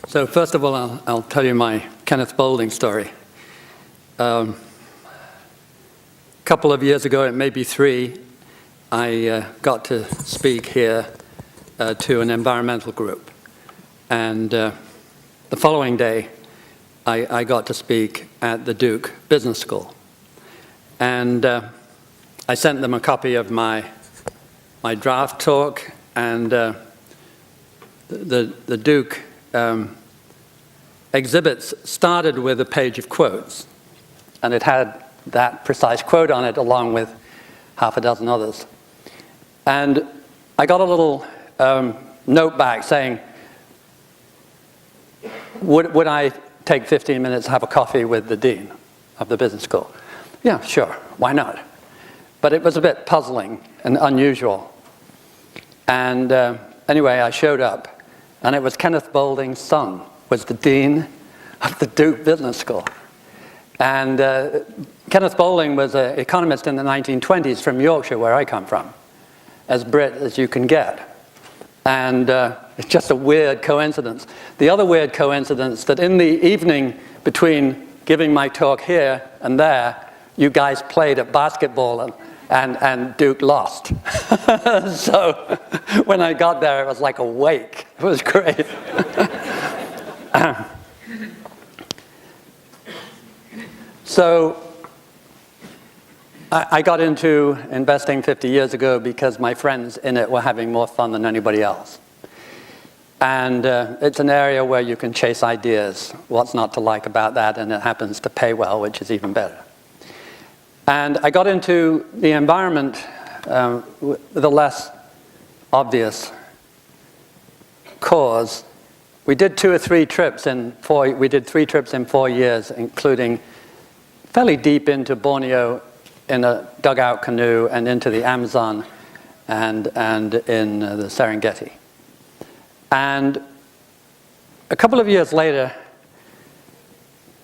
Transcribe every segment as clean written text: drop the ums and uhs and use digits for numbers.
So first of all, I'll tell you my Kenneth Boulding story. A couple of years ago, it may be 3, I got to speak here to an environmental group. And the following day, I got to speak at the Duke Business School. And I sent them a copy of my draft talk, and the Duke exhibits started with a page of quotes, and it had that precise quote on it along with half a dozen others. And I got a little note back saying, would I take 15 minutes to have a coffee with the dean of the business school? Yeah, sure, why not? But it was a bit puzzling and unusual. And anyway, I showed up, and it was Kenneth Boulding's son was the dean of the Duke Business School. And Kenneth Boulding was an economist in the 1920s from Yorkshire, where I come from, as Brit as you can get. And it's just a weird coincidence. The other weird coincidence that in the evening between giving my talk here and there, you guys played at basketball and Duke lost. So when I got there, it was like a wake. It was great. So I got into investing 50 years ago because my friends in it were having more fun than anybody else. And it's an area where you can chase ideas. What's not to like about that? And it happens to pay well, which is even better. And I got into the environment with a less obvious cause. We did 2 or 3 trips in 4. We did 3 trips in 4 years, including fairly deep into Borneo in a dugout canoe, and into the Amazon and in the Serengeti. And a couple of years later,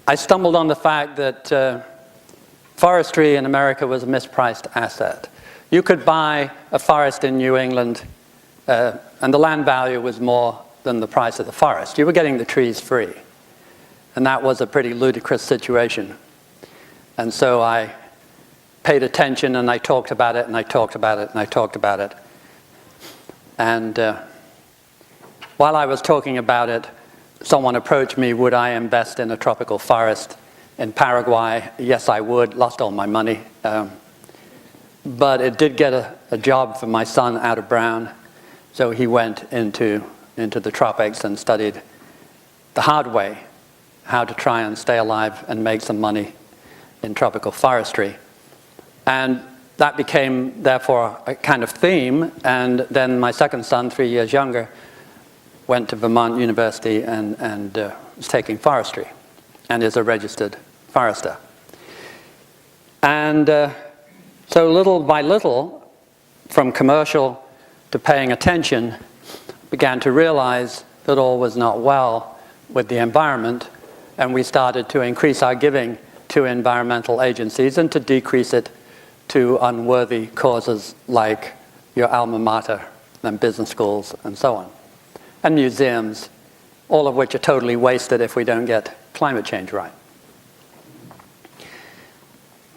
I stumbled on the fact that forestry in America was a mispriced asset. You could buy a forest in New England, and the land value was more than the price of the forest. You were getting the trees free. And that was a pretty ludicrous situation. And so I paid attention, and I talked about it, and I talked about it, and I talked about it. And while I was talking about it, someone approached me, would I invest in a tropical forest in Paraguay? Yes, I would. Lost all my money. But it did get a job for my son out of Brown. So he went into the tropics and studied the hard way, how to try and stay alive and make some money in tropical forestry. And that became, therefore, a kind of theme. And then my second son, 3 years younger, went to Vermont University and was taking forestry and is a registered forester. And so little by little, from commercial to paying attention, began to realize that all was not well with the environment, and we started to increase our giving to environmental agencies and to decrease it to unworthy causes like your alma mater and business schools and so on, and museums, all of which are totally wasted if we don't get climate change right.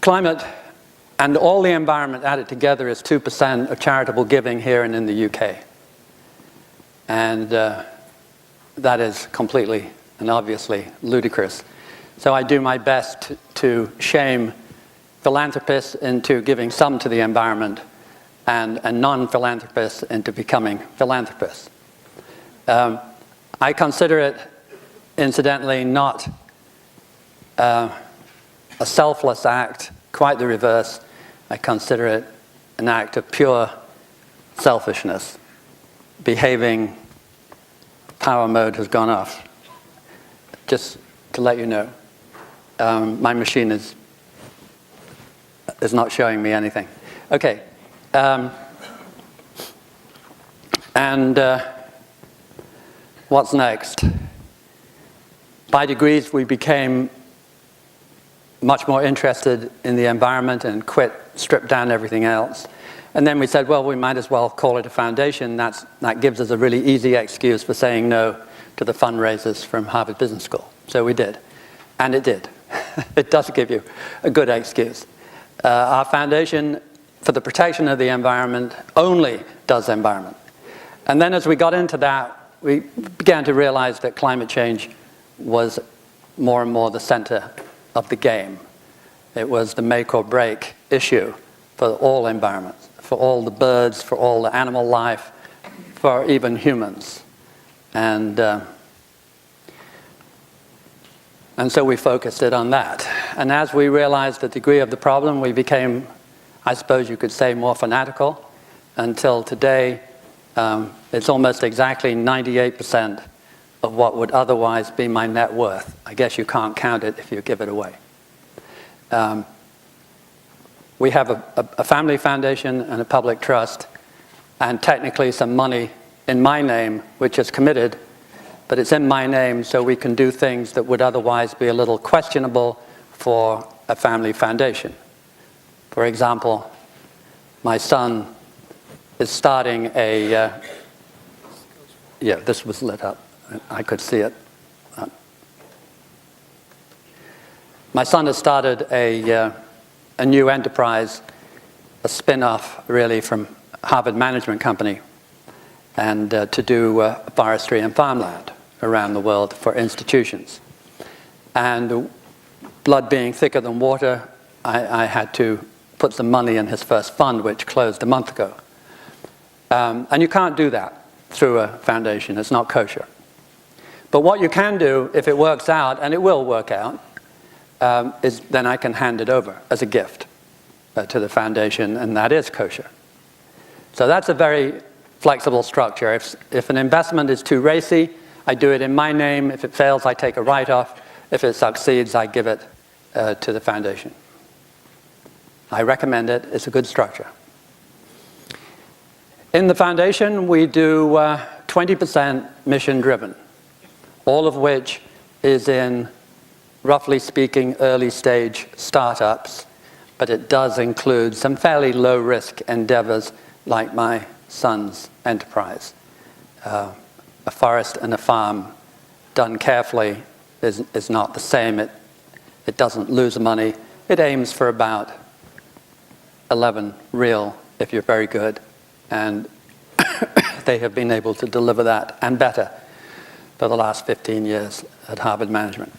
Climate and all the environment added together is 2% of charitable giving here and in the UK. And that is completely and obviously ludicrous. So I do my best to shame philanthropists into giving some to the environment and non-philanthropists into becoming philanthropists. I consider it, incidentally, not a selfless act, quite the reverse. I consider it an act of pure selfishness. Behaving, power mode has gone off. Just to let you know, my machine is not showing me anything. Okay. What's next? By degrees, we became much more interested in the environment and stripped down everything else. And then we said, well, we might as well call it a foundation. That gives us a really easy excuse for saying no to the fundraisers from Harvard Business School. So we did, and it did. It does give you a good excuse. Our foundation for the protection of the environment only does environment. And then as we got into that, we began to realize that climate change was more and more the center of the game. It was the make or break issue for all environments, for all the birds, for all the animal life, for even humans. And so we focused it on that. And as we realized the degree of the problem, we became, I suppose you could say, more fanatical. Until today, it's almost exactly 98% of what would otherwise be my net worth. I guess you can't count it if you give it away. We have a family foundation and a public trust, and technically some money in my name, which is committed, but it's in my name so we can do things that would otherwise be a little questionable for a family foundation. For example, my son is starting a, yeah, this was lit up. I could see it. My son has started a new enterprise, a spin-off really from Harvard Management Company, and to do forestry and farmland around the world for institutions. And blood being thicker than water, I had to put some money in his first fund, which closed a month ago. And you can't do that through a foundation. It's not kosher. But what you can do, if it works out, and it will work out, is then I can hand it over as a gift to the foundation, and that is kosher. So that's a very flexible structure. If an investment is too racy, I do it in my name. If it fails, I take a write-off. If it succeeds, I give it to the foundation. I recommend it. It's a good structure. In the foundation, we do 20% mission-driven, all of which is in, roughly speaking, early-stage startups, but it does include some fairly low-risk endeavors like my son's enterprise. A forest and a farm done carefully is not the same. It doesn't lose money. It aims for about 11 real, if you're very good, and they have been able to deliver that and better for the last 15 years at Harvard Management.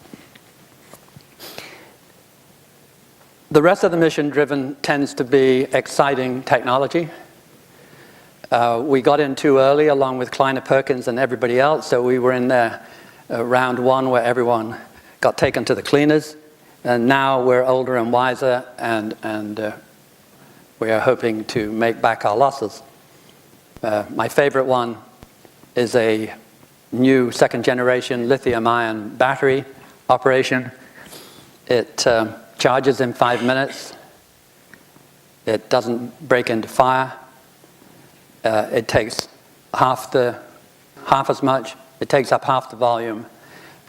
The rest of the mission-driven tends to be exciting technology. We got in too early along with Kleiner Perkins and everybody else, so we were in there round one where everyone got taken to the cleaners, and now we're older and wiser, and we are hoping to make back our losses. My favorite one is a new second-generation lithium-ion battery operation. It charges in 5 minutes. It doesn't break into fire. It takes half as much. It takes up half the volume,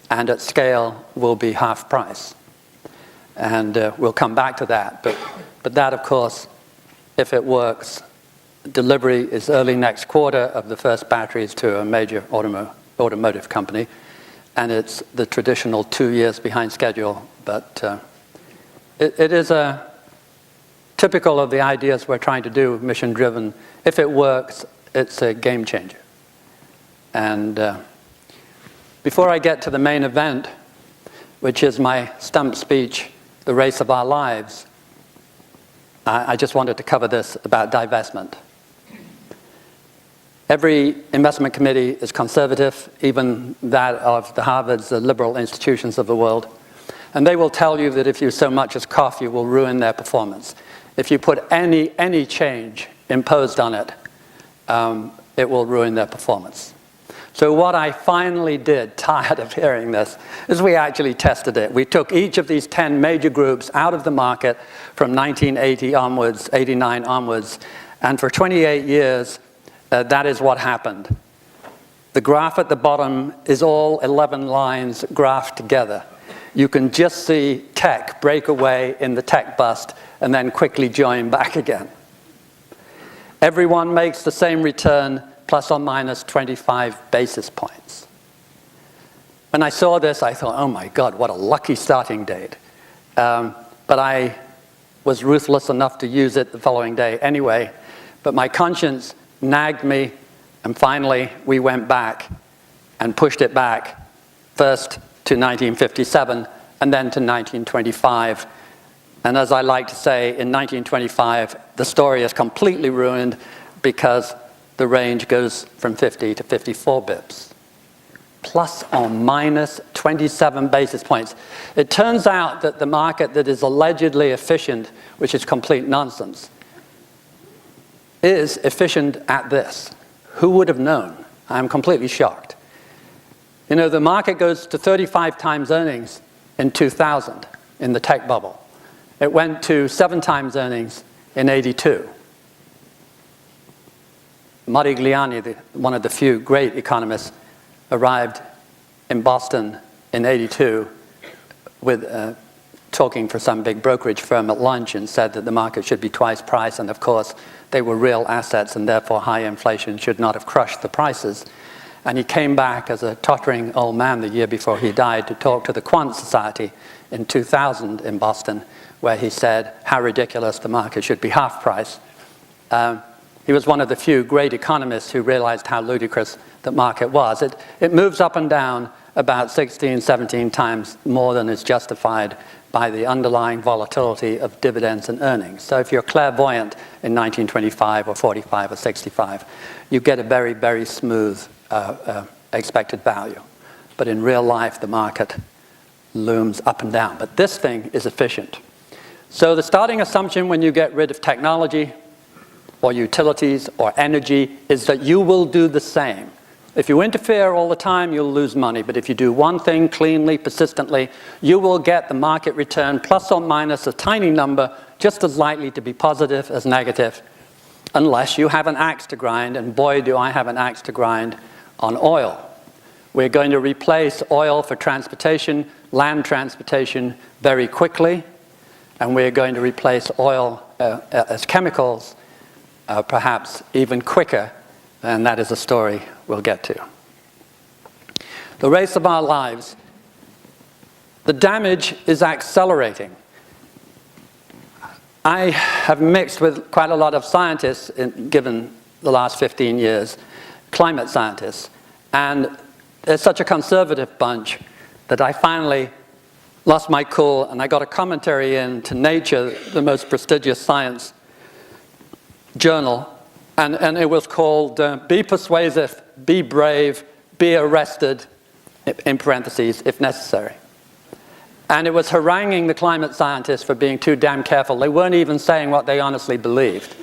and at scale will be half price. And we'll come back to that. But that, of course, if it works, delivery is early next quarter of the first batteries to a major automotive company, and it's the traditional 2 years behind schedule. But it is typical of the ideas we're trying to do, mission-driven. If it works, it's a game changer. And before I get to the main event, which is my stump speech, The Race of Our Lives, I just wanted to cover this about divestment. Every investment committee is conservative, even that of the Harvards, the liberal institutions of the world. And they will tell you that if you so much as cough, you will ruin their performance. If you put any change imposed on it, it will ruin their performance. So what I finally did, tired of hearing this, is we actually tested it. We took each of these 10 major groups out of the market from 1980 onwards, 89 onwards, and for 28 years, that is what happened. The graph at the bottom is all 11 lines graphed together. You can just see tech break away in the tech bust and then quickly join back again. Everyone makes the same return, plus or minus 25 basis points. When I saw this, I thought, oh my God, what a lucky starting date. But I was ruthless enough to use it the following day anyway. But my conscience nagged me, and finally we went back and pushed it back, first to 1957 and then to 1925. And as I like to say, in 1925, the story is completely ruined because the range goes from 50 to 54 bips. Plus or minus 27 basis points. It turns out that the market that is allegedly efficient, which is complete nonsense, is efficient at this. Who would have known? I'm completely shocked. You know, the market goes to 35 times earnings in 2000, in the tech bubble. It went to 7 times earnings in '82. Modigliani, one of the few great economists, arrived in Boston in '82 with talking for some big brokerage firm at lunch and said that the market should be twice price, and of course they were real assets and therefore high inflation should not have crushed the prices. And he came back as a tottering old man the year before he died to talk to the Quant Society in 2000 in Boston, where he said how ridiculous the market should be half price. He was one of the few great economists who realized how ludicrous the market was. It moves up and down about 16, 17 times more than is justified by the underlying volatility of dividends and earnings. So if you're clairvoyant in 1925 or 45 or 65, you get a very, very smooth expected value. But in real life, the market looms up and down. But this thing is efficient. So the starting assumption when you get rid of technology or utilities or energy is that you will do the same. If you interfere all the time, you'll lose money. But if you do one thing cleanly, persistently, you will get the market return plus or minus a tiny number, just as likely to be positive as negative, unless you have an axe to grind. And boy, do I have an axe to grind on oil. We're going to replace oil for transportation, land transportation, very quickly. And we're going to replace oil as chemicals perhaps even quicker, and that is a story we'll get to. The race of our lives. The damage is accelerating. I have mixed with quite a lot of scientists, given the last 15 years, climate scientists, and they're such a conservative bunch that I finally lost my cool and I got a commentary in to Nature, the most prestigious science journal, and it was called Be Persuasive, Be Brave, Be Arrested, in parentheses, if necessary. And it was haranguing the climate scientists for being too damn careful. They weren't even saying what they honestly believed.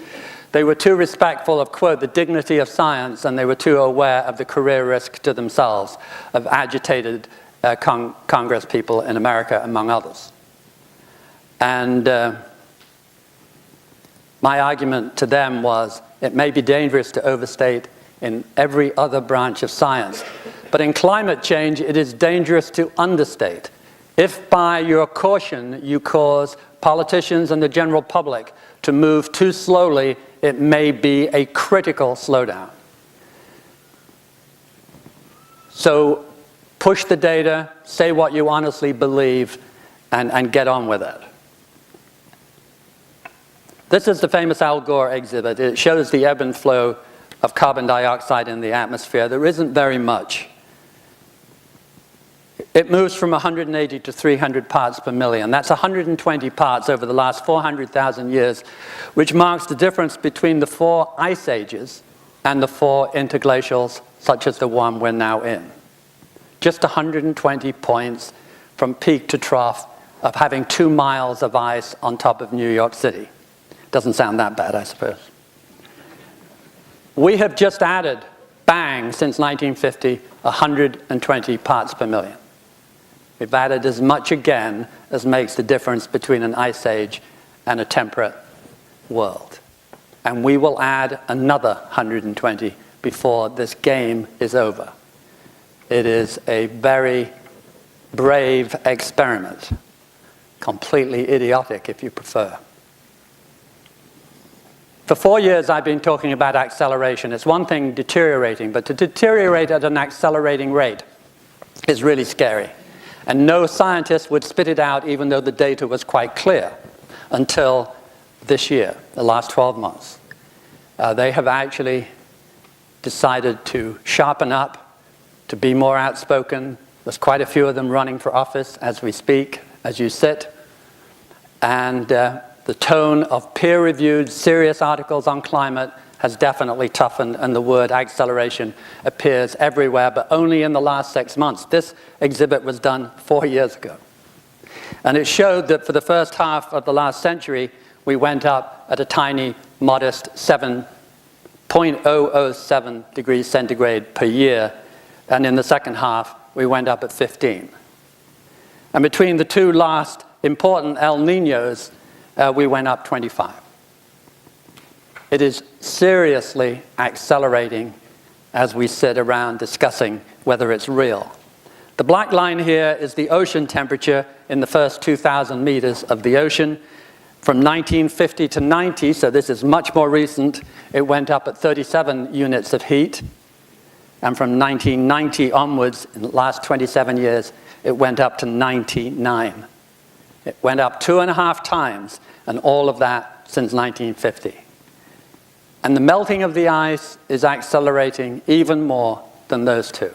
They were too respectful of, quote, the dignity of science, and they were too aware of the career risk to themselves of agitated Congress people in America, among others. And my argument to them was, it may be dangerous to overstate in every other branch of science, but in climate change, it is dangerous to understate. If by your caution you cause politicians and the general public to move too slowly, it may be a critical slowdown. So push the data, say what you honestly believe, and get on with it. This is the famous Al Gore exhibit. It shows the ebb and flow of carbon dioxide in the atmosphere. There isn't very much. It moves from 180 to 300 parts per million. That's 120 parts over the last 400,000 years, which marks the difference between the 4 ice ages and the 4 interglacials, such as the one we're now in. Just 120 points from peak to trough of having 2 miles of ice on top of New York City. Doesn't sound that bad, I suppose. We have just added, bang, since 1950, 120 parts per million. We've added as much again as makes the difference between an ice age and a temperate world. And we will add another 120 before this game is over. It is a very brave experiment, completely idiotic if you prefer. For 4 years, I've been talking about acceleration. It's one thing deteriorating, but to deteriorate at an accelerating rate is really scary. And no scientist would spit it out even though the data was quite clear until this year, the last 12 months. They have actually decided to sharpen up, to be more outspoken. There's quite a few of them running for office as we speak, as you sit. And the tone of peer-reviewed, serious articles on climate has definitely toughened, and the word acceleration appears everywhere, but only in the last 6 months. This exhibit was done 4 years ago. And it showed that for the first half of the last century, we went up at a tiny, modest 7.007 degrees centigrade per year, and in the second half, we went up at 15. And between the two last important El Niños, we went up 25. It is seriously accelerating as we sit around discussing whether it's real. The black line here is the ocean temperature in the first 2,000 meters of the ocean. From 1950 to 90, so this is much more recent, it went up at 37 units of heat. And from 1990 onwards, in the last 27 years, it went up to 99. It went up 2.5 times, and all of that since 1950. And the melting of the ice is accelerating even more than those two.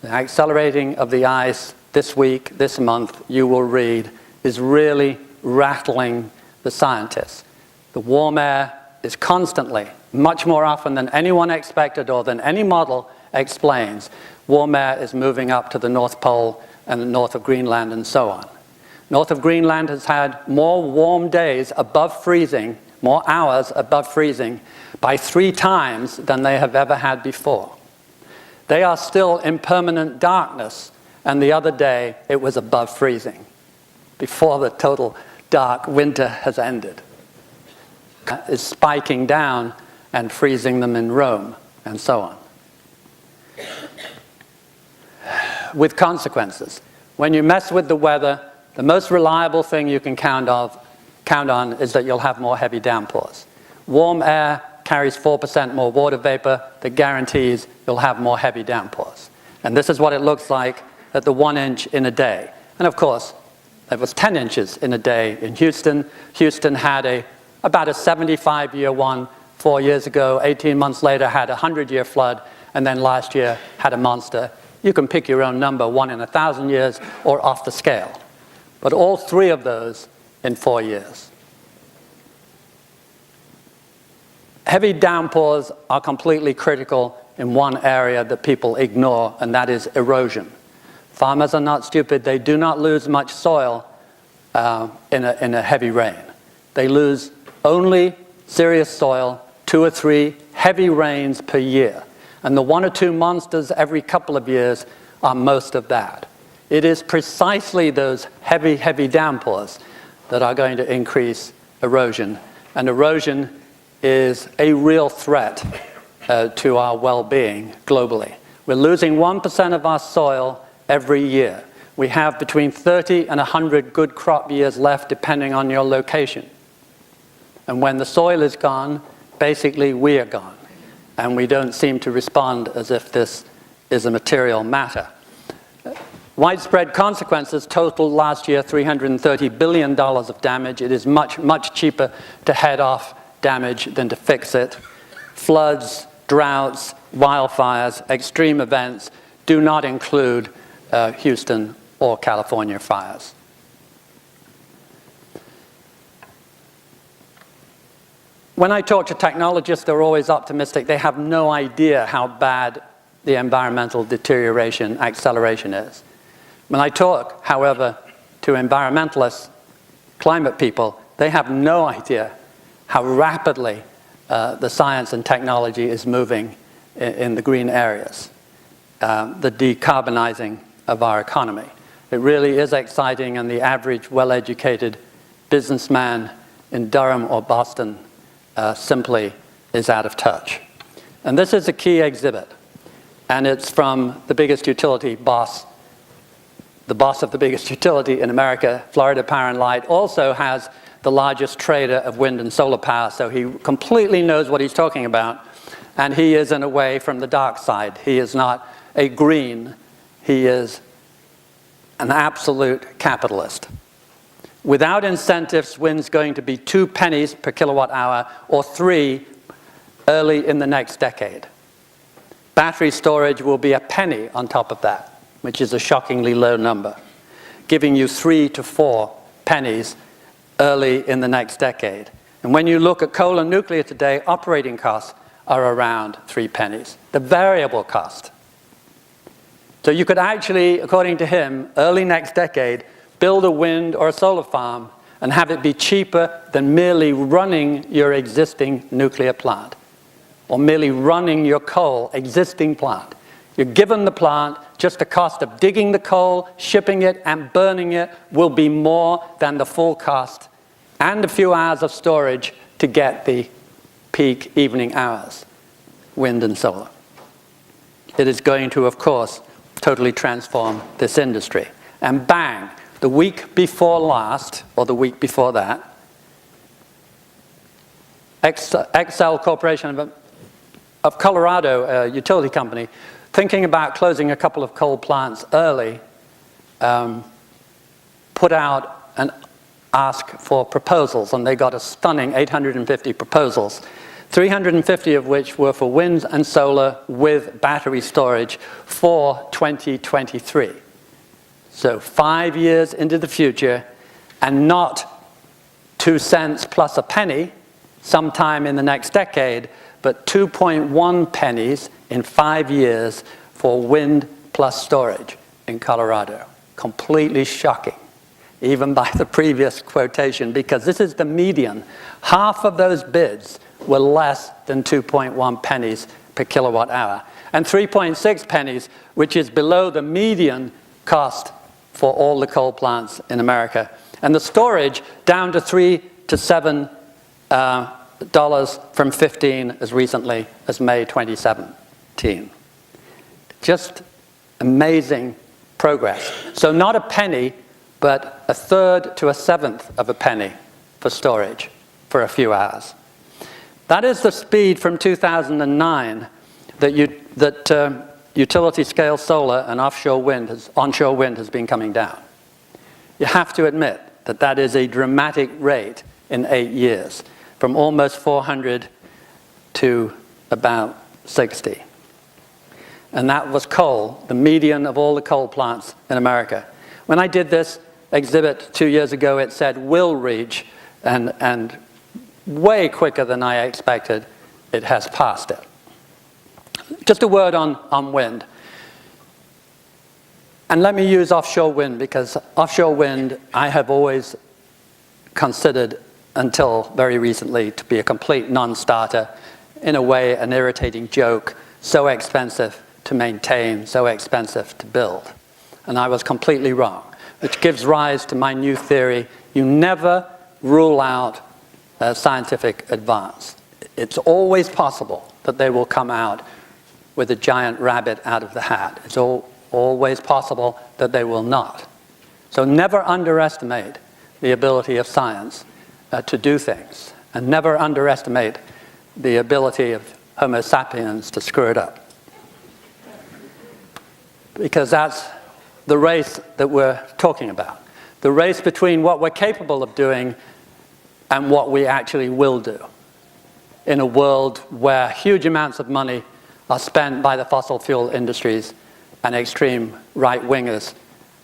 The accelerating of the ice this week, this month, you will read, is really rattling the scientists. The warm air is constantly, much more often than anyone expected or than any model explains, warm air is moving up to the North Pole and the north of Greenland and so on. North of Greenland has had more warm days above freezing, more hours above freezing, by 3 times than they have ever had before. They are still in permanent darkness, and the other day it was above freezing, before the total dark winter has ended. It's spiking down and freezing them in Rome, and so on. With consequences. When you mess with the weather, the most reliable thing you can count on is that you'll have more heavy downpours. Warm air carries 4% more water vapor that guarantees you'll have more heavy downpours. And this is what it looks like at the 1 inch in a day. And of course, it was 10 inches in a day in Houston. Houston had about a 75-year one 4 years ago. 18 months later had a 100-year flood, and then last year had a monster. You can pick your own number, 1 in 1,000 years or off the scale. But all 3 of those in 4 years. Heavy downpours are completely critical in one area that people ignore, and that is erosion. Farmers are not stupid. They do not lose much soil in a heavy rain. They lose only serious soil, 2 or 3 heavy rains per year. And the 1 or 2 monsters every couple of years are most of that. It is precisely those heavy, heavy downpours that are going to increase erosion. And erosion is a real threat to our well-being globally. We're losing 1% of our soil every year. We have between 30 and 100 good crop years left, depending on your location. And when the soil is gone, basically we are gone. And we don't seem to respond as if this is a material matter. Widespread consequences totaled last year $330 billion of damage. It is much, much cheaper to head off damage than to fix it. Floods, droughts, wildfires, extreme events do not include Houston or California fires. When I talk to technologists, they're always optimistic. They have no idea how bad the environmental deterioration acceleration is. When I talk, however, to environmentalists, climate people, they have no idea how rapidly the science and technology is moving in the green areas, the decarbonizing of our economy. It really is exciting, and the average well-educated businessman in Durham or Boston simply is out of touch. And this is a key exhibit, and it's from the biggest utility boss. The boss of the biggest utility in America, Florida Power and Light, also has the largest trader of wind and solar power, so he completely knows what he's talking about, and he is in a way from the dark side. He is not a green, he is an absolute capitalist. Without incentives, wind's going to be 2 pennies per kilowatt hour or 3 early in the next decade. Battery storage will be a penny on top of that, which is a shockingly low number, giving you 3 to 4 pennies early in the next decade. And when you look at coal and nuclear today, operating costs are around 3 pennies, the variable cost. So you could actually, according to him, early next decade, build a wind or a solar farm and have it be cheaper than merely running your existing nuclear plant or merely running your coal existing plant. You're given the plant, just the cost of digging the coal, shipping it, and burning it will be more than the full cost and a few hours of storage to get the peak evening hours, wind and solar. It is going to, of course, totally transform this industry. And bang, the week before last, or the week before that, Excel Corporation of Colorado, a utility company, thinking about closing a couple of coal plants early, put out an ask for proposals, and they got a stunning 850 proposals, 350 of which were for wind and solar with battery storage for 2023. So 5 years into the future, and not 2 cents plus a penny sometime in the next decade, but 2.1 pennies in 5 years for wind plus storage in Colorado. Completely shocking, even by the previous quotation, because this is the median. Half of those bids were less than 2.1 pennies per kilowatt hour, and 3.6 pennies, which is below the median cost for all the coal plants in America. And the storage down to $3 to $7 from 15 as recently as May 2017. Just amazing progress. So not a penny, but 1/3 to 1/7 of a penny for storage for a few hours. That is the speed from 2009 that utility scale solar and onshore wind has been coming down. You have to admit that that is a dramatic rate in 8 years, from almost 400 to about 60. And that was coal, the median of all the coal plants in America. When I did this exhibit 2 years ago, it said will reach, and way quicker than I expected, it has passed it. Just a word on wind. And let me use offshore wind, because offshore wind I have always considered until very recently to be a complete non-starter, in a way an irritating joke, so expensive to maintain, so expensive to build. And I was completely wrong, which gives rise to my new theory: you never rule out scientific advance. It's always possible that they will come out with a giant rabbit out of the hat. It's always possible that they will not. So never underestimate the ability of science to do things, and never underestimate the ability of Homo sapiens to screw it up. Because that's the race that we're talking about. The race between what we're capable of doing and what we actually will do in a world where huge amounts of money are spent by the fossil fuel industries and extreme right-wingers,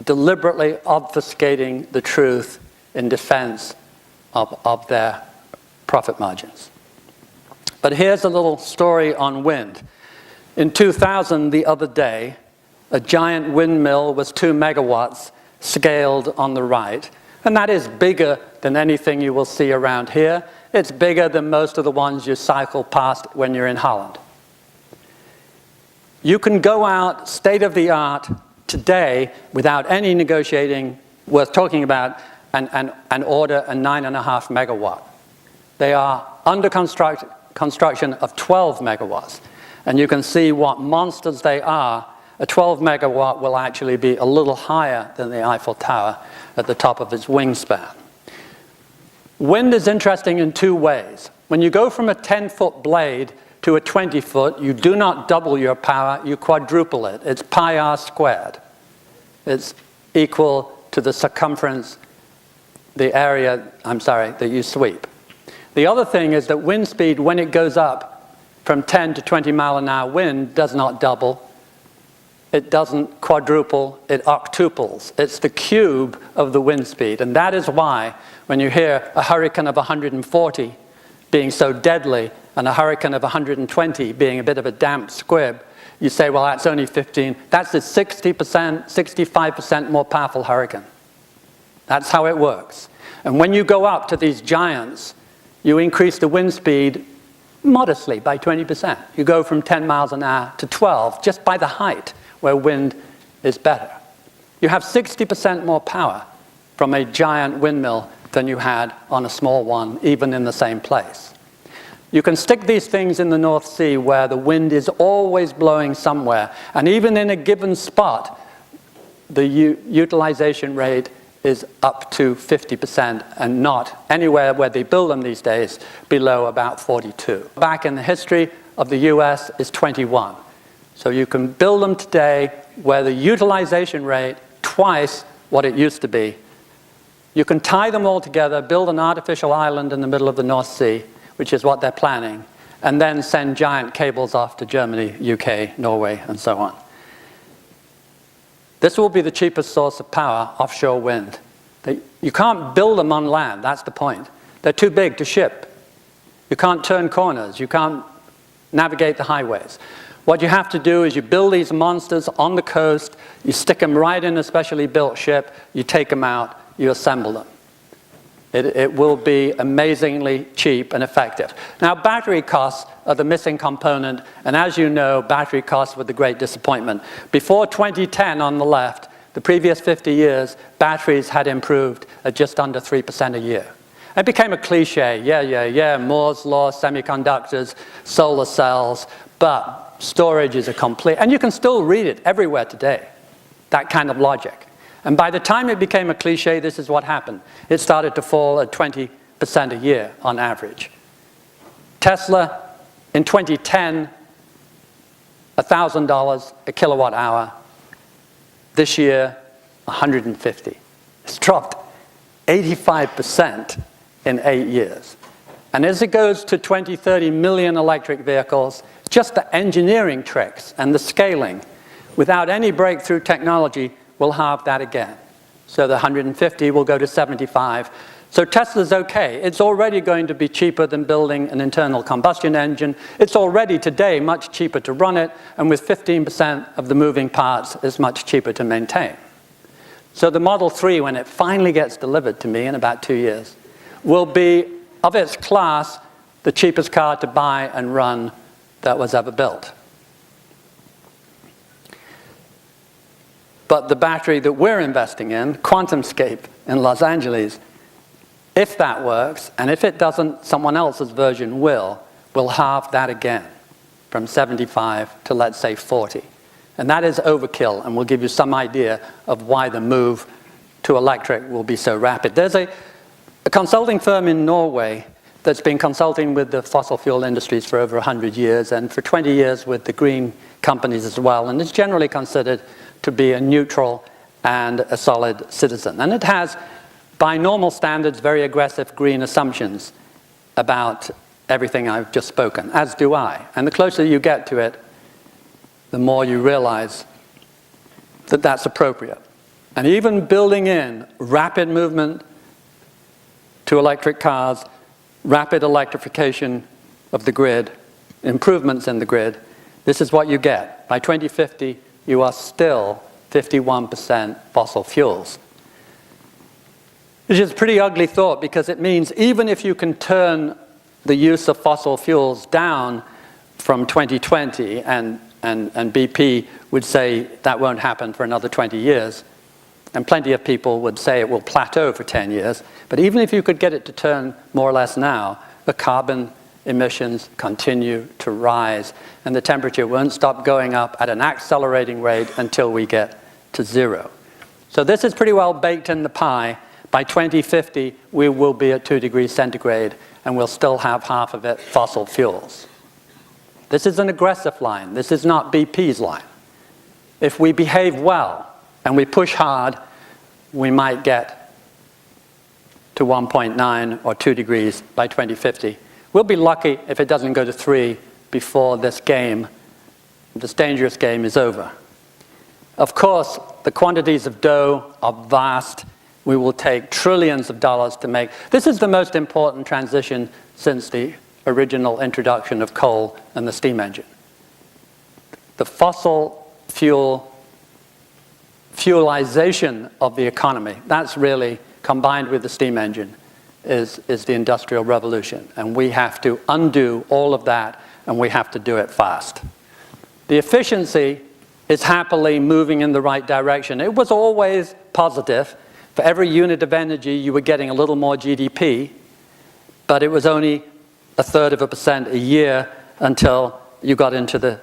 deliberately obfuscating the truth in defense of their profit margins. But here's a little story on wind. In 2000, the other day, a giant windmill was 2 megawatts scaled on the right, and that is bigger than anything you will see around here. It's bigger than most of the ones you cycle past when you're in Holland. You can go out state-of-the-art today without any negotiating worth talking about and order a 9.5 megawatt. They are under construction of 12 megawatts. And you can see what monsters they are. A 12 megawatt will actually be a little higher than the Eiffel Tower at the top of its wingspan. Wind is interesting in 2 ways. When you go from a 10-foot blade to a 20-foot, you do not double your power, you quadruple it. It's pi r squared. It's equal to the circumference, the area, that you sweep. The other thing is that wind speed, when it goes up from 10 to 20 mile an hour wind, does not double. It doesn't quadruple, it octuples. It's the cube of the wind speed. And that is why when you hear a hurricane of 140 being so deadly and a hurricane of 120 being a bit of a damp squib, you say, well, that's only 15. That's a 60%, 65% more powerful hurricane. That's how it works. And when you go up to these giants, you increase the wind speed modestly by 20%. You go from 10 miles an hour to 12 just by the height where wind is better. You have 60% more power from a giant windmill than you had on a small one, even in the same place. You can stick these things in the North Sea where the wind is always blowing somewhere, and even in a given spot, the utilization rate is up to 50% and not anywhere where they build them these days below about 42. Back in the history of the US is 21. So you can build them today where the utilization rate twice what it used to be. You can tie them all together, build an artificial island in the middle of the North Sea, which is what they're planning, and then send giant cables off to Germany, UK, Norway, and so on. This will be the cheapest source of power, offshore wind. You can't build them on land, that's the point. They're too big to ship. You can't turn corners, you can't navigate the highways. What you have to do is you build these monsters on the coast, you stick them right in a specially built ship, you take them out, you assemble them. It will be amazingly cheap and effective. Now, battery costs are the missing component, and as you know, battery costs were the great disappointment. Before 2010 on the left, the previous 50 years, batteries had improved at just under 3% a year. It became a cliche, yeah, Moore's law, semiconductors, solar cells, but storage is a complete, and you can still read it everywhere today, that kind of logic. And by the time it became a cliche, this is what happened. It started to fall at 20% a year on average. Tesla, in 2010, $1,000 a kilowatt hour. This year, $150. It's dropped 85% in 8 years. And as it goes to 20, 30 million electric vehicles, just the engineering tricks and the scaling, without any breakthrough technology, we'll have that again. So the 150 will go to 75. So Tesla's okay. It's already going to be cheaper than building an internal combustion engine. It's already today much cheaper to run it, and with 15% of the moving parts, it's much cheaper to maintain. So the Model 3, when it finally gets delivered to me in about 2 years, will be, of its class, the cheapest car to buy and run that was ever built. But the battery that we're investing in, QuantumScape in Los Angeles, if that works, and if it doesn't, someone else's version will halve that again from 75 to, let's say, 40. And that is overkill, and will give you some idea of why the move to electric will be so rapid. There's a consulting firm in Norway that's been consulting with the fossil fuel industries for over 100 years, and for 20 years with the green companies as well, and it's generally considered to be a neutral and a solid citizen. And it has, by normal standards, very aggressive green assumptions about everything I've just spoken, as do I. And the closer you get to it, the more you realize that that's appropriate. And even building in rapid movement to electric cars, rapid electrification of the grid, improvements in the grid, this is what you get. By 2050, you are still 51% fossil fuels. Which is a pretty ugly thought, because it means even if you can turn the use of fossil fuels down from 2020, and BP would say that won't happen for another 20 years, and plenty of people would say it will plateau for 10 years, but even if you could get it to turn more or less now, the carbon emissions continue to rise, and the temperature won't stop going up at an accelerating rate until we get to zero. So this is pretty well baked in the pie. By 2050, we will be at 2 degrees centigrade, and we'll still have half of it fossil fuels. This is an aggressive line. This is not BP's line. If we behave well, and we push hard, we might get to 1.9 or 2 degrees by 2050. We'll be lucky if it doesn't go to 3 before this game, this dangerous game, is over. Of course, the quantities of dough are vast. We will take trillions of dollars to make. This is the most important transition since the original introduction of coal and the steam engine. The fossil fuelization of the economy, that's really, combined with the steam engine, is the Industrial Revolution. And we have to undo all of that, and we have to do it fast. The efficiency is happily moving in the right direction. It was always positive. For every unit of energy, you were getting a little more GDP, but it was only 1/3% a year until you got into the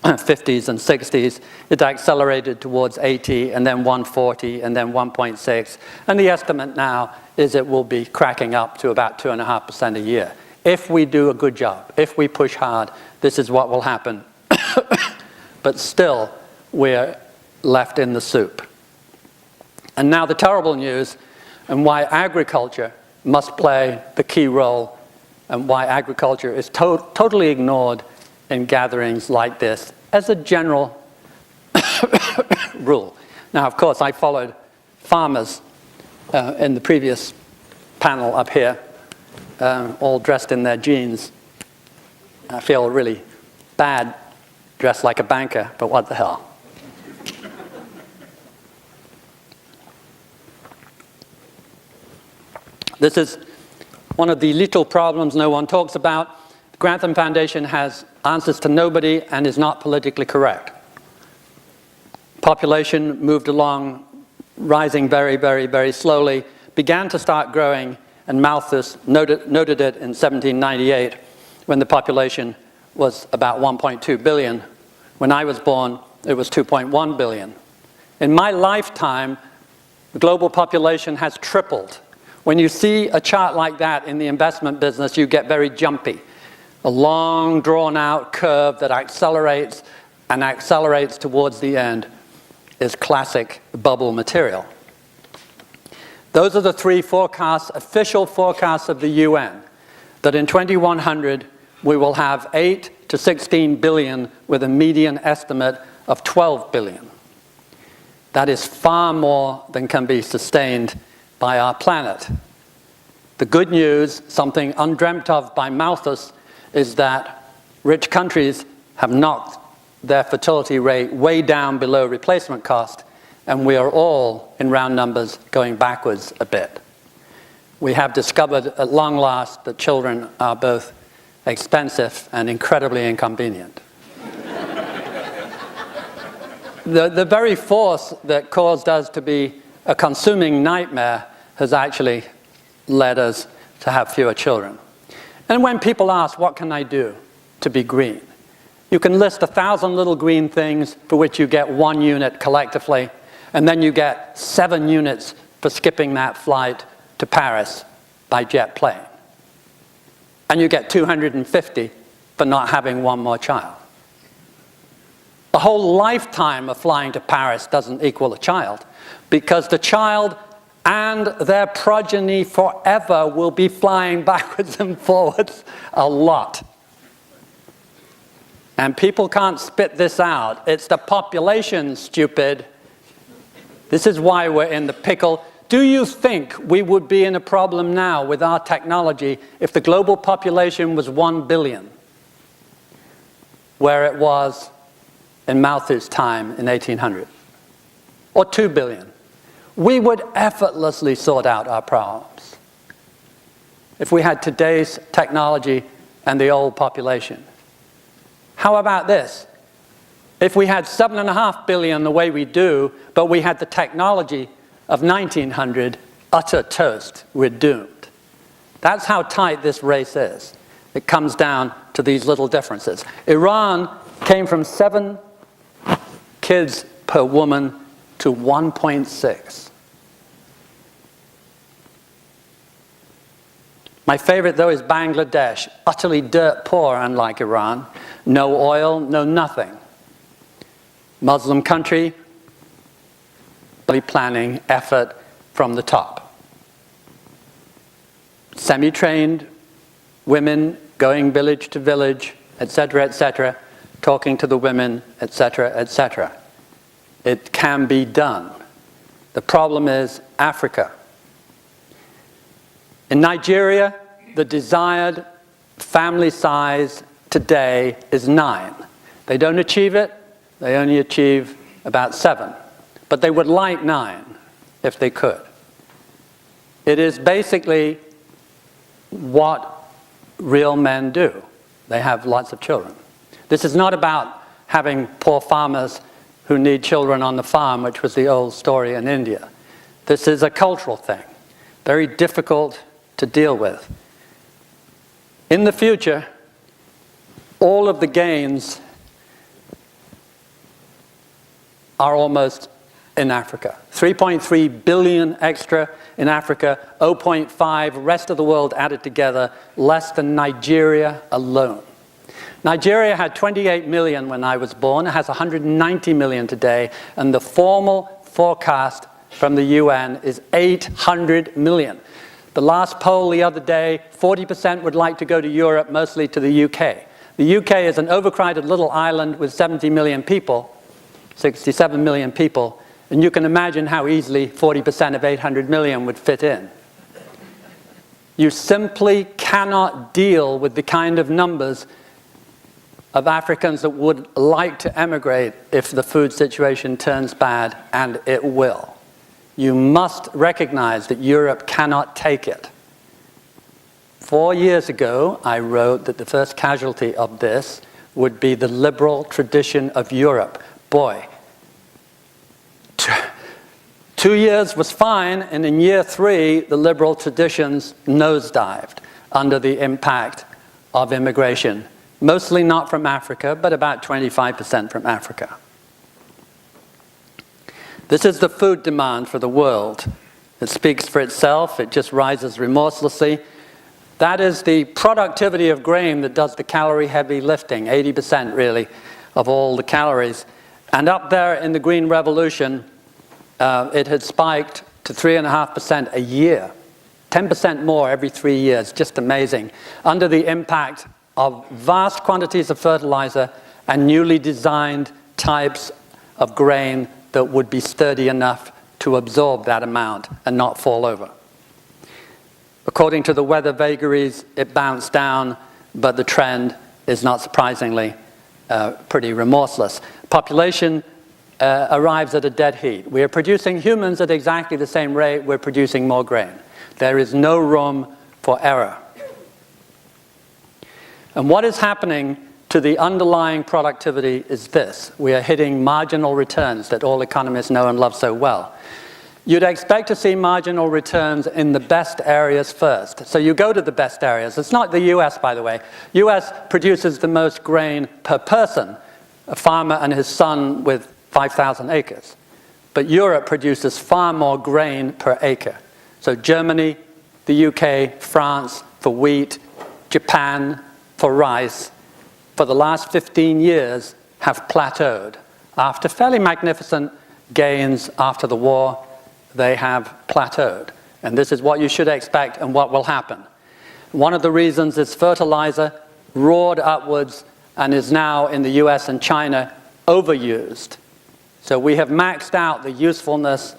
50s and 60s. It accelerated towards 80, and then 140, and then 1.6. And the estimate now is it will be cracking up to about 2.5% a year. If we do a good job, if we push hard, this is what will happen. But still, we're left in the soup. And now the terrible news, and why agriculture must play the key role, and why agriculture is totally ignored in gatherings like this as a general rule. Now, of course, I followed farmers in the previous panel up here, all dressed in their jeans. I feel really bad dressed like a banker, but what the hell. This is one of the little problems no one talks about. The Grantham Foundation has answers to nobody and is not politically correct. Population moved along, rising very, very, very slowly, began to start growing, and Malthus noted it in 1798 when the population was about 1.2 billion. When I was born, it was 2.1 billion. In my lifetime, the global population has tripled. When you see a chart like that in the investment business, you get very jumpy. A long, drawn-out curve that accelerates and accelerates towards the end is classic bubble material. Those are the three forecasts, official forecasts of the UN, that in 2100 we will have 8 to 16 billion with a median estimate of 12 billion. That is far more than can be sustained by our planet. The good news, something undreamt of by Malthus, is that rich countries have knocked their fertility rate way down below replacement cost, and we are all, in round numbers, going backwards a bit. We have discovered at long last that children are both expensive and incredibly inconvenient. The very force that caused us to be a consuming nightmare has actually led us to have fewer children. And when people ask, what can I do to be green? You can list 1,000 little green things for which you get 1 unit collectively, and then you get 7 units for skipping that flight to Paris by jet plane. And you get 250 for not having 1 more child. The whole lifetime of flying to Paris doesn't equal a child, because the child and their progeny forever will be flying backwards and forwards a lot. And people can't spit this out. It's the population, stupid. This is why we're in the pickle. Do you think we would be in a problem now with our technology if the global population was 1 billion, where it was in Malthus' time in 1800, or 2 billion? We would effortlessly sort out our problems if we had today's technology and the old population. How about this? If we had 7.5 billion the way we do, but we had the technology of 1900, utter toast, we're doomed. That's how tight this race is. It comes down to these little differences. Iran came from 7 kids per woman to 1.6. My favorite, though, is Bangladesh, utterly dirt poor, unlike Iran. No oil, no nothing. Muslim country, planning effort from the top. Semi-trained women going village to village, etc., talking to the women, etc., etc. It can be done. The problem is Africa. In Nigeria, the desired family size today is 9. They don't achieve it, they only achieve about 7. But they would like 9 if they could. It is basically what real men do. They have lots of children. This is not about having poor farmers who need children on the farm, which was the old story in India. This is a cultural thing, very difficult to deal with. In the future, all of the gains are almost in Africa. 3.3 billion extra in Africa, 0.5 rest of the world added together, less than Nigeria alone. Nigeria had 28 million when I was born. It has 190 million today, and the formal forecast from the UN is 800 million. The last poll the other day, 40% would like to go to Europe, mostly to the UK. The UK is an overcrowded little island with 70 million people, 67 million people, and you can imagine how easily 40% of 800 million would fit in. You simply cannot deal with the kind of numbers of Africans that would like to emigrate if the food situation turns bad, and it will. You must recognize that Europe cannot take it. 4 years ago, I wrote that the first casualty of this would be the liberal tradition of Europe. Boy, 2 years was fine, and in year 3, the liberal traditions nosedived under the impact of immigration. Mostly not from Africa, but about 25% from Africa. This is the food demand for the world. It speaks for itself. It just rises remorselessly. That is the productivity of grain that does the calorie-heavy lifting, 80% really of all the calories. And up there in the Green Revolution, it had spiked to 3.5% a year, 10% more every 3 years, just amazing, under the impact of vast quantities of fertilizer and newly designed types of grain that would be sturdy enough to absorb that amount and not fall over. According to the weather vagaries, it bounced down, but the trend is not surprisingly pretty remorseless. Population arrives at a dead heat. We are producing humans at exactly the same rate. We're producing more grain. There is no room for error. And what is happening to the underlying productivity is this. We are hitting marginal returns that all economists know and love so well. You'd expect to see marginal returns in the best areas first. So you go to the best areas. It's not the US, by the way. US produces the most grain per person, a farmer and his son with 5,000 acres. But Europe produces far more grain per acre. So Germany, the UK, France for wheat, Japan for rice, for the last 15 years have plateaued. After fairly magnificent gains after the war, they have plateaued. And this is what you should expect and what will happen. One of the reasons is fertilizer roared upwards and is now in the US and China overused. So we have maxed out the usefulness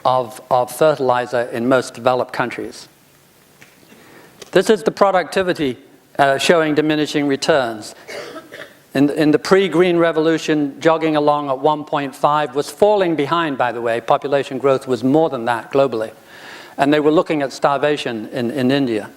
of fertilizer in most developed countries. This is the productivity showing diminishing returns. In the pre-Green Revolution, jogging along at 1.5 was falling behind, by the way. Population growth was more than that globally. And they were looking at starvation in India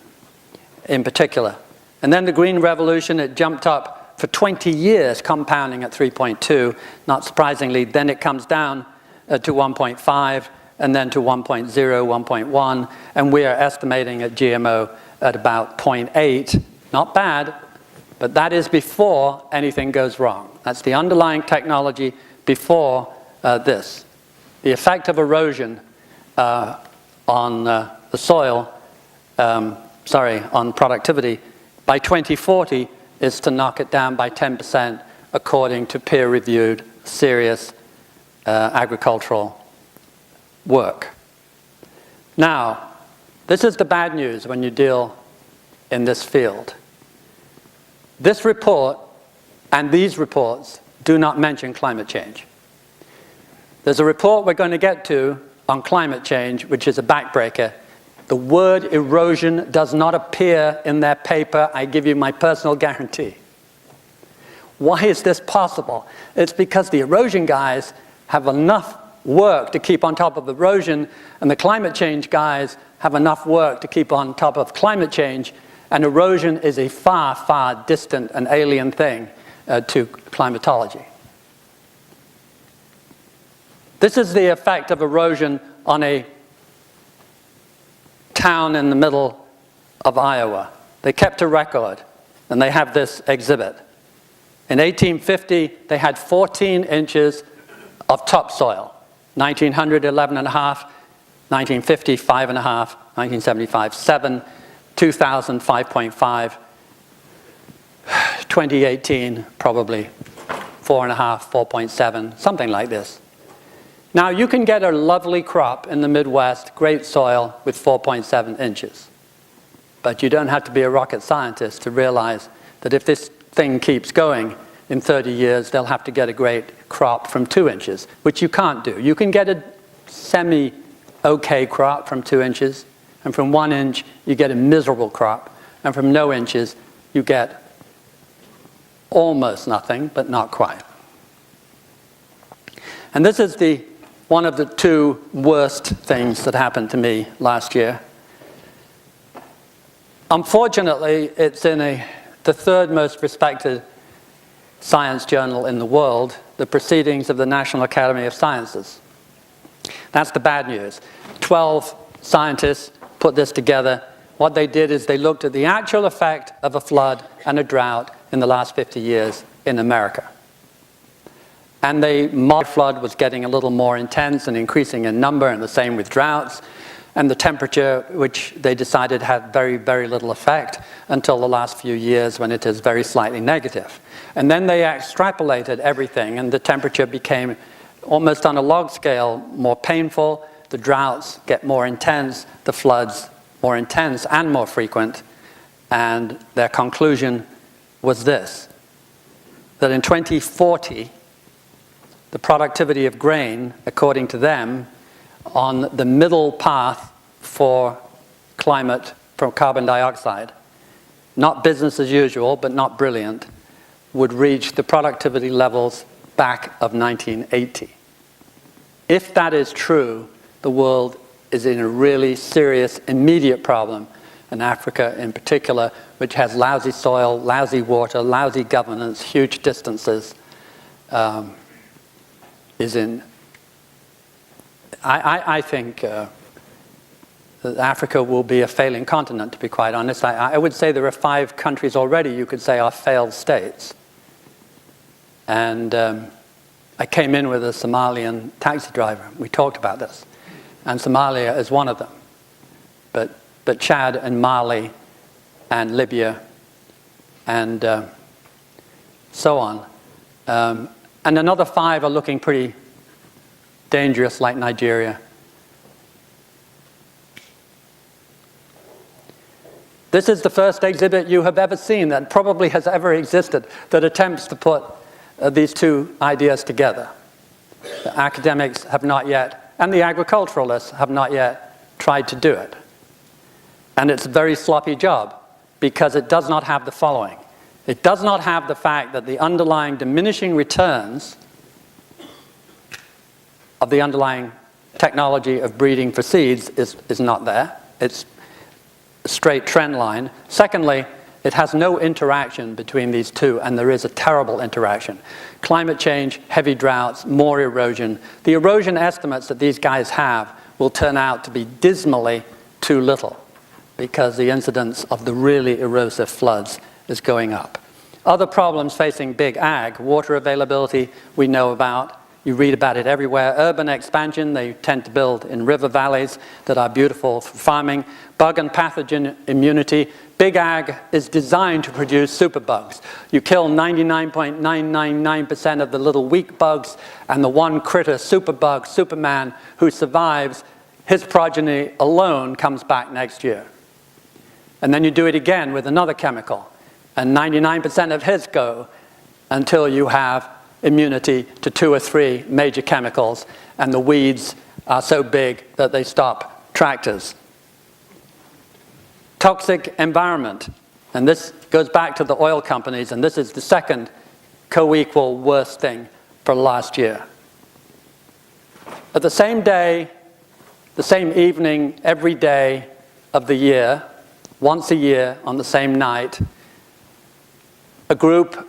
in particular. And then the Green Revolution, it jumped up for 20 years, compounding at 3.2. Not surprisingly, then it comes down to 1.5, and then to 1.0, 1.1, and we are estimating at GMO at about 0.8. Not bad, but that is before anything goes wrong. That's the underlying technology before this. The effect of erosion on the soil, on productivity, by 2040 is to knock it down by 10% according to peer-reviewed, serious agricultural work. Now, this is the bad news when you deal in this field. This report and these reports do not mention climate change. There's a report we're going to get to on climate change, which is a backbreaker. The word erosion does not appear in their paper. I give you my personal guarantee. Why is this possible? It's because the erosion guys have enough work to keep on top of erosion, and the climate change guys have enough work to keep on top of climate change, and erosion is a far, far distant and alien thing to climatology. This is the effect of erosion on a town in the middle of Iowa. They kept a record, and they have this exhibit. In 1850, they had 14 inches of topsoil. 1900, 11.5, 1950, 5.5, 1975, 7, 2000, 5.5, 2018, probably 4.5, 4.7, something like this. Now, you can get a lovely crop in the Midwest, great soil, with 4.7 inches. But you don't have to be a rocket scientist to realize that if this thing keeps going, in 30 years, they'll have to get a great crop from 2 inches, which you can't do. You can get a semi-okay crop from 2 inches, and from 1 inch, you get a miserable crop, and from no inches, you get almost nothing, but not quite. And this is one of the two worst things that happened to me last year. Unfortunately, it's in the third most respected science journal in the world, the Proceedings of the National Academy of Sciences. That's the bad news. 12 scientists put this together. What they did is they looked at the actual effect of a flood and a drought in the last 50 years in America. And the flood was getting a little more intense and increasing in number, and the same with droughts. And the temperature, which they decided had very, very little effect until the last few years when it is very slightly negative. And then they extrapolated everything, and the temperature became almost on a log scale more painful. The droughts get more intense, the floods more intense and more frequent. And their conclusion was this, that in 2040, the productivity of grain, according to them, on the middle path for climate, for carbon dioxide, not business as usual, but not brilliant, would reach the productivity levels back of 1980. If that is true, the world is in a really serious, immediate problem, and Africa in particular, which has lousy soil, lousy water, lousy governance, huge distances, is in. I think that Africa will be a failing continent, to be quite honest. I would say there are 5 countries already you could say are failed states. And I came in with a Somalian taxi driver. We talked about this. And Somalia is one of them. But Chad and Mali and Libya and so on. And another 5 are looking pretty dangerous, like Nigeria. This is the first exhibit you have ever seen that probably has ever existed that attempts to put these two ideas together. The academics have not yet, and the agriculturalists have not yet tried to do it. And it's a very sloppy job because it does not have the following. It does not have the fact that the underlying diminishing returns of the underlying technology of breeding for seeds is not there. It's a straight trend line. Secondly, it has no interaction between these two, and there is a terrible interaction. Climate change, heavy droughts, more erosion. The erosion estimates that these guys have will turn out to be dismally too little because the incidence of the really erosive floods is going up. Other problems facing big ag, water availability we know about, You read about it everywhere. Urban expansion, they tend to build in river valleys that are beautiful for farming. Bug and pathogen immunity. Big ag is designed to produce superbugs. You kill 99.999% of the little weak bugs, and the one critter, superbug, Superman, who survives, his progeny alone comes back next year. And then you do it again with another chemical, and 99% of his go until you have immunity to 2 or 3 major chemicals, and the weeds are so big that they stop tractors. Toxic environment, and this goes back to the oil companies, and this is the second co-equal worst thing for last year. At the same day, the same evening, every day of the year, once a year on the same night, a group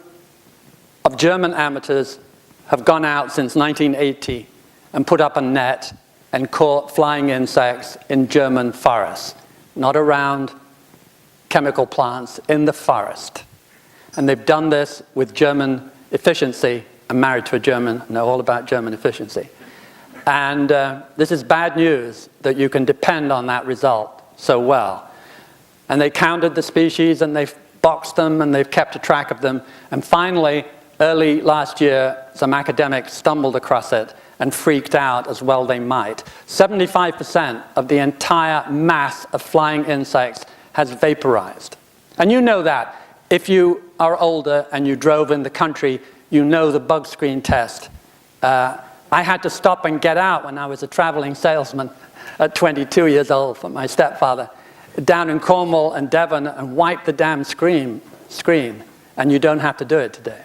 of German amateurs have gone out since 1980 and put up a net and caught flying insects in German forests, not around chemical plants, in the forest. And they've done this with German efficiency. I'm married to a German, know all about German efficiency. And this is bad news that you can depend on that result so well. And they counted the species, and they've boxed them, and they've kept a track of them. And finally, early last year, some academics stumbled across it and freaked out, as well they might. 75% of the entire mass of flying insects has vaporized. And you know that. If you are older and you drove in the country, you know the bug screen test. I had to stop and get out when I was a traveling salesman at 22 years old for my stepfather, down in Cornwall and Devon, and wipe the damn screen, and you don't have to do it today.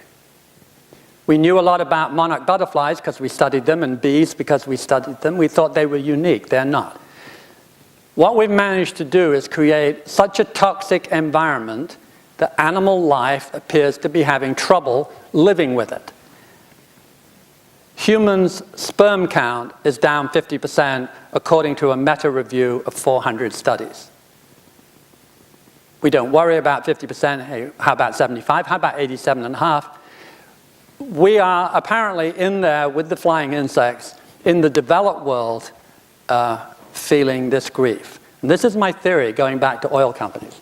We knew a lot about monarch butterflies because we studied them, and bees because we studied them. We thought they were unique. They're not. What we've managed to do is create such a toxic environment that animal life appears to be having trouble living with it. Humans' sperm count is down 50% according to a meta-review of 400 studies. We don't worry about 50%. Hey, how about 75? How about 87.5? We are apparently in there with the flying insects in the developed world feeling this grief. And this is my theory going back to oil companies.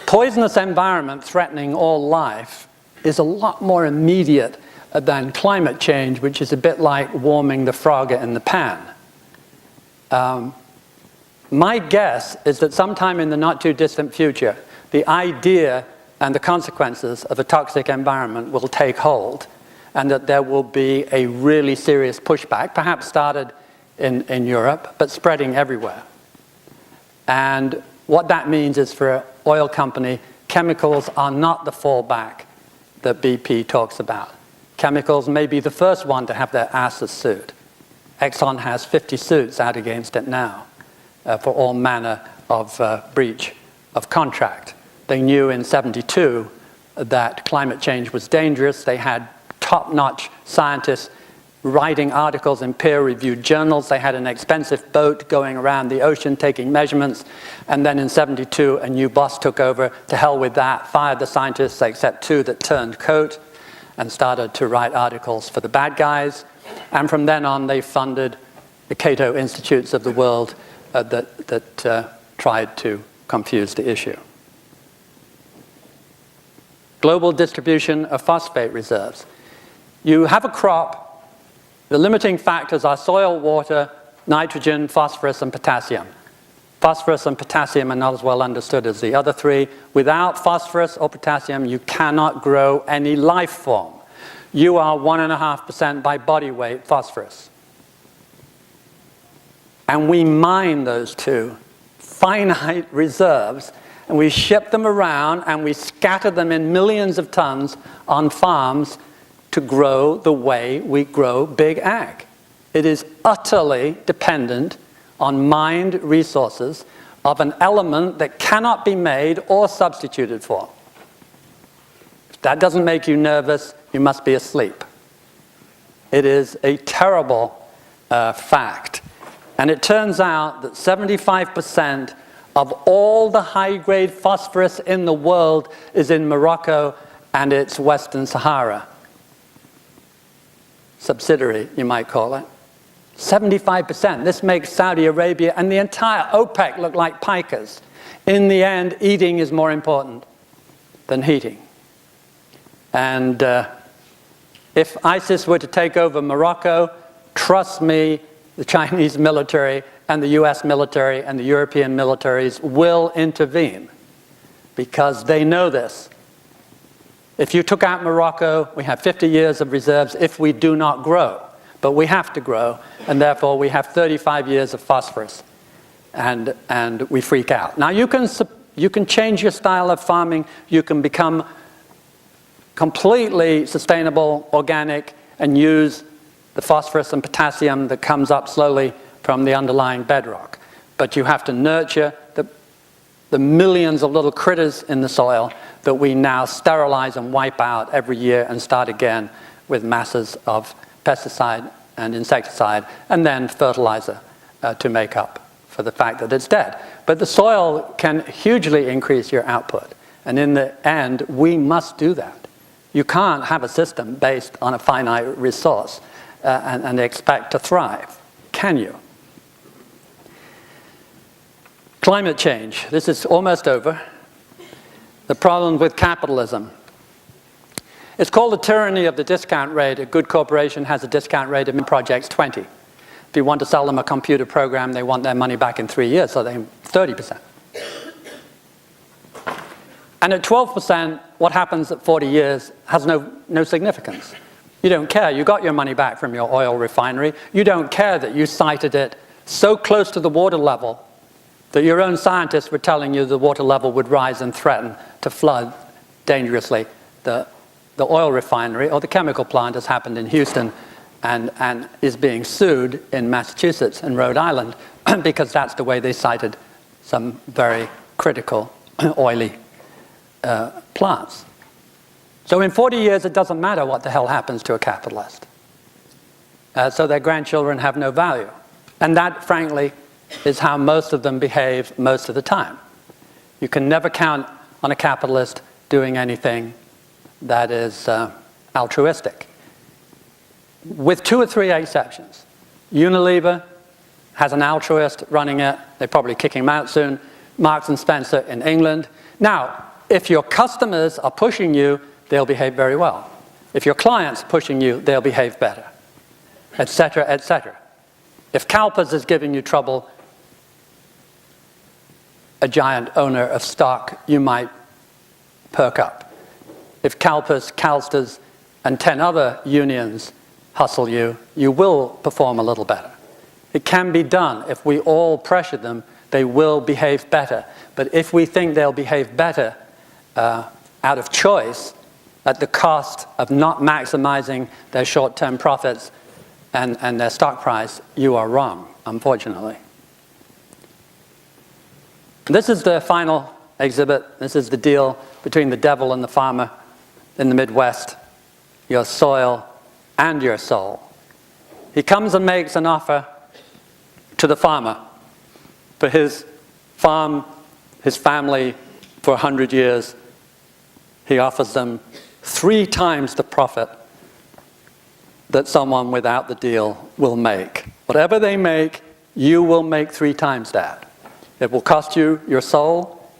Poisonous environment threatening all life is a lot more immediate than climate change, which is a bit like warming the frog in the pan. My guess is that sometime in the not too distant future, the idea and the consequences of a toxic environment will take hold, and that there will be a really serious pushback, perhaps started in Europe, but spreading everywhere. And what that means is, for an oil company, chemicals are not the fallback that BP talks about. Chemicals may be the first one to have their asses sued. Exxon has 50 suits out against it now for all manner of breach of contract. They knew in '72 that climate change was dangerous. They had top-notch scientists writing articles in peer-reviewed journals. They had an expensive boat going around the ocean taking measurements. And then in '72, a new boss took over. To hell with that, fired the scientists, except 2 that turned coat, and started to write articles for the bad guys. And from then on, they funded the Cato Institutes of the world that tried to confuse the issue. Global distribution of phosphate reserves. You have a crop. The limiting factors are soil, water, nitrogen, phosphorus, and potassium. Phosphorus and potassium are not as well understood as the other 3. Without phosphorus or potassium, you cannot grow any life form. You are 1.5% by body weight phosphorus. And we mine those 2 finite reserves, and we ship them around, and we scatter them in millions of tons on farms to grow the way we grow big ag. It is utterly dependent on mined resources of an element that cannot be made or substituted for. If that doesn't make you nervous, you must be asleep. It is a terrible fact. And it turns out that 75% of all the high-grade phosphorus in the world is in Morocco and its Western Sahara. subsidiary, you might call it. 75%. This makes Saudi Arabia and the entire OPEC look like pikers. In the end, eating is more important than heating. And if ISIS were to take over Morocco, trust me, the Chinese military and the US military and the European militaries will intervene because they know this. If you took out Morocco, we have 50 years of reserves if we do not grow. But we have to grow, and therefore we have 35 years of phosphorus, and we freak out. Now you can change your style of farming. You can become completely sustainable, organic, and use the phosphorus and potassium that comes up slowly from the underlying bedrock. But you have to nurture the millions of little critters in the soil that we now sterilize and wipe out every year and start again with masses of pesticide and insecticide, and then fertilizer to make up for the fact that it's dead. But the soil can hugely increase your output, and in the end, we must do that. You can't have a system based on a finite resource and expect to thrive, can you? Climate change. This is almost over. The problem with capitalism. It's called the tyranny of the discount rate. A good corporation has a discount rate of projects 20. If you want to sell them a computer program, they want their money back in 3 years, so they 30%. And at 12%, what happens at 40 years has no significance. You don't care. You got your money back from your oil refinery. You don't care that you sited it so close to the water level that your own scientists were telling you the water level would rise and threaten to flood dangerously the oil refinery, or the chemical plant, as happened in Houston and is being sued in Massachusetts and Rhode Island because that's the way they cited some very critical oily plants. So in 40 years, it doesn't matter what the hell happens to a capitalist. So their grandchildren have no value. And that, frankly, is how most of them behave most of the time. You can never count on a capitalist doing anything that is altruistic. With 2 or 3 exceptions. Unilever has an altruist running it. They're probably kicking him out soon. Marks and Spencer in England. Now, if your customers are pushing you, they'll behave very well. If your clients are pushing you, they'll behave better, etc., etc. If CalPERS is giving you trouble, a giant owner of stock, you might perk up. If CalPERS, CalSTRS, and 10 other unions hustle you, you will perform a little better. It can be done. If we all pressure them, they will behave better. But if we think they'll behave better out of choice at the cost of not maximizing their short-term profits and their stock price, you are wrong, unfortunately. This is the final exhibit. This is the deal between the devil and the farmer in the Midwest, your soil and your soul. He comes and makes an offer to the farmer for his farm, his family for 100 years. He offers them 3 times the profit that someone without the deal will make. Whatever they make, you will make 3 times that. It will cost you your soul,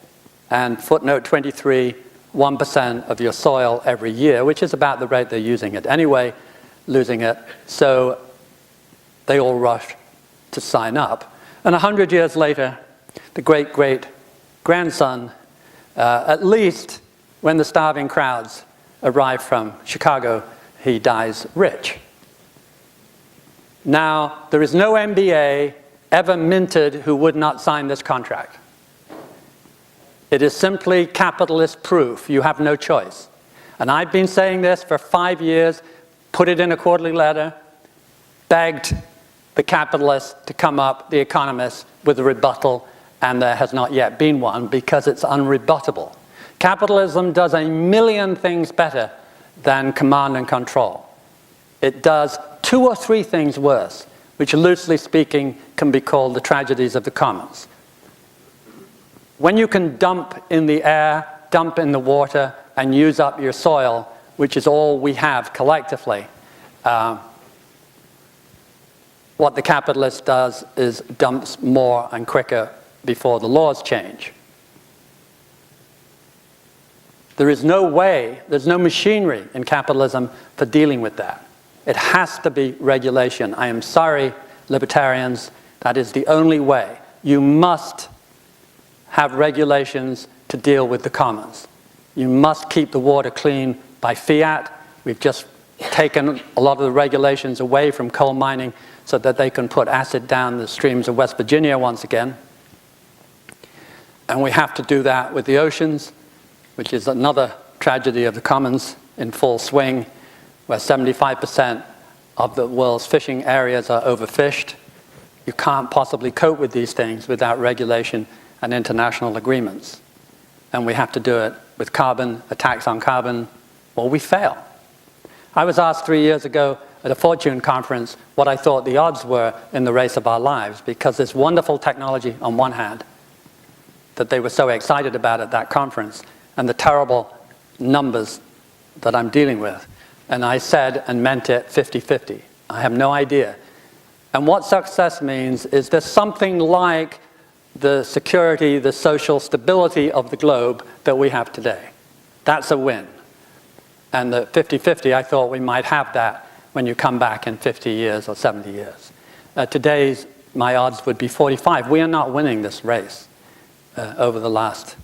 and footnote 23, 1% of your soil every year, which is about the rate they're using it anyway, losing it. So they all rush to sign up. And 100 years later, the great-great-grandson, at least when the starving crowds arrive from Chicago, he dies rich. Now, there is no MBA ever minted who would not sign this contract. It is simply capitalist proof. You have no choice. And I've been saying this for 5 years, put it in a quarterly letter, begged the capitalists to come up, the economists, with a rebuttal, and there has not yet been one because it's unrebuttable. Capitalism does a million things better than command and control. It does 2 or 3 things worse, which loosely speaking can be called the tragedies of the commons. When you can dump in the air, dump in the water, and use up your soil, which is all we have collectively, what the capitalist does is dumps more and quicker before the laws change. There is no way, there's no machinery in capitalism for dealing with that. It has to be regulation. I am sorry, libertarians, that is the only way. You must have regulations to deal with the commons. You must keep the water clean by fiat. We've just taken a lot of the regulations away from coal mining so that they can put acid down the streams of West Virginia once again. And we have to do that with the oceans, which is another tragedy of the commons in full swing, where 75% of the world's fishing areas are overfished. You can't possibly cope with these things without regulation and international agreements. And we have to do it with carbon, a tax on carbon, or we fail. I was asked 3 years ago at a Fortune conference what I thought the odds were in the race of our lives, because this wonderful technology on one hand that they were so excited about at that conference, and the terrible numbers that I'm dealing with. And I said and meant it 50-50. I have no idea. And what success means is there's something like the security, the social stability of the globe that we have today. That's a win. And the 50-50, I thought we might have that when you come back in 50 years or 70 years. Today's, my odds would be 45. We are not winning this race over the last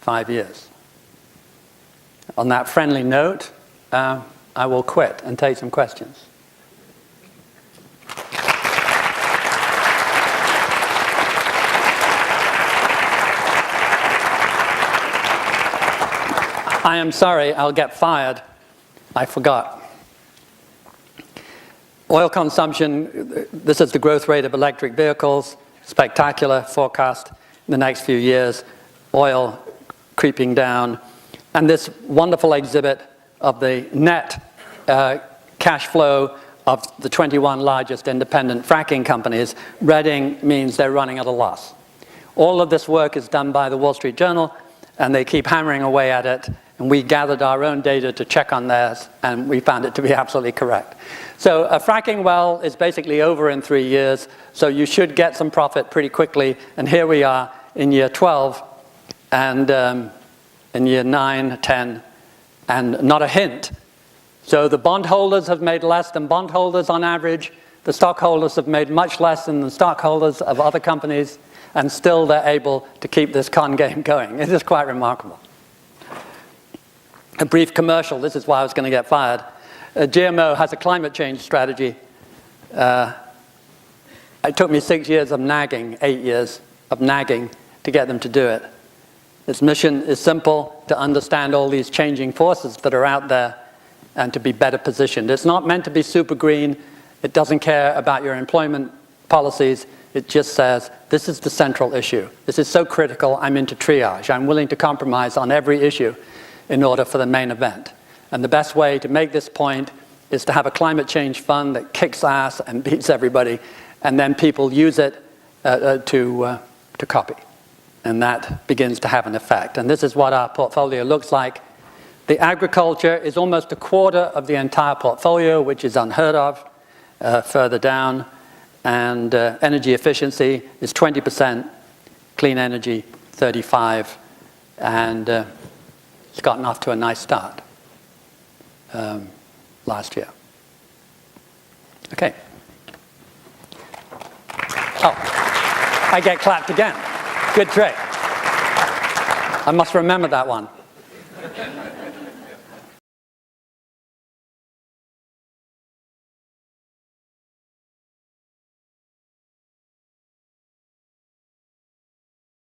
5 years. On that friendly note, I will quit and take some questions. I am sorry, I'll get fired. I forgot. Oil consumption, this is the growth rate of electric vehicles, spectacular forecast in the next few years, oil creeping down, and this wonderful exhibit of the net cash flow of the 21 largest independent fracking companies. Reading means they're running at a loss. All of this work is done by the Wall Street Journal, and they keep hammering away at it, and we gathered our own data to check on theirs, and we found it to be absolutely correct. So a fracking well is basically over in 3 years, so you should get some profit pretty quickly, and here we are in year 12, and in year 9, 10, and not a hint. So the bondholders have made less than bondholders on average, the stockholders have made much less than the stockholders of other companies, and still they're able to keep this con game going. It is quite remarkable. A brief commercial, this is why I was going to get fired. GMO has a climate change strategy. It took me 6 years of nagging, 8 years of nagging to get them to do it. Its mission is simple, to understand all these changing forces that are out there and to be better positioned. It's not meant to be super green. It doesn't care about your employment policies. It just says, this is the central issue. This is so critical, I'm into triage. I'm willing to compromise on every issue in order for the main event. And the best way to make this point is to have a climate change fund that kicks ass and beats everybody, and then people use it to copy. And that begins to have an effect. And this is what our portfolio looks like. The agriculture is almost a quarter of the entire portfolio, which is unheard of, further down. And energy efficiency is 20%, clean energy 35%, and it's gotten off to a nice start last year. Okay. Oh, I get clapped again. Good trick. I must remember that one.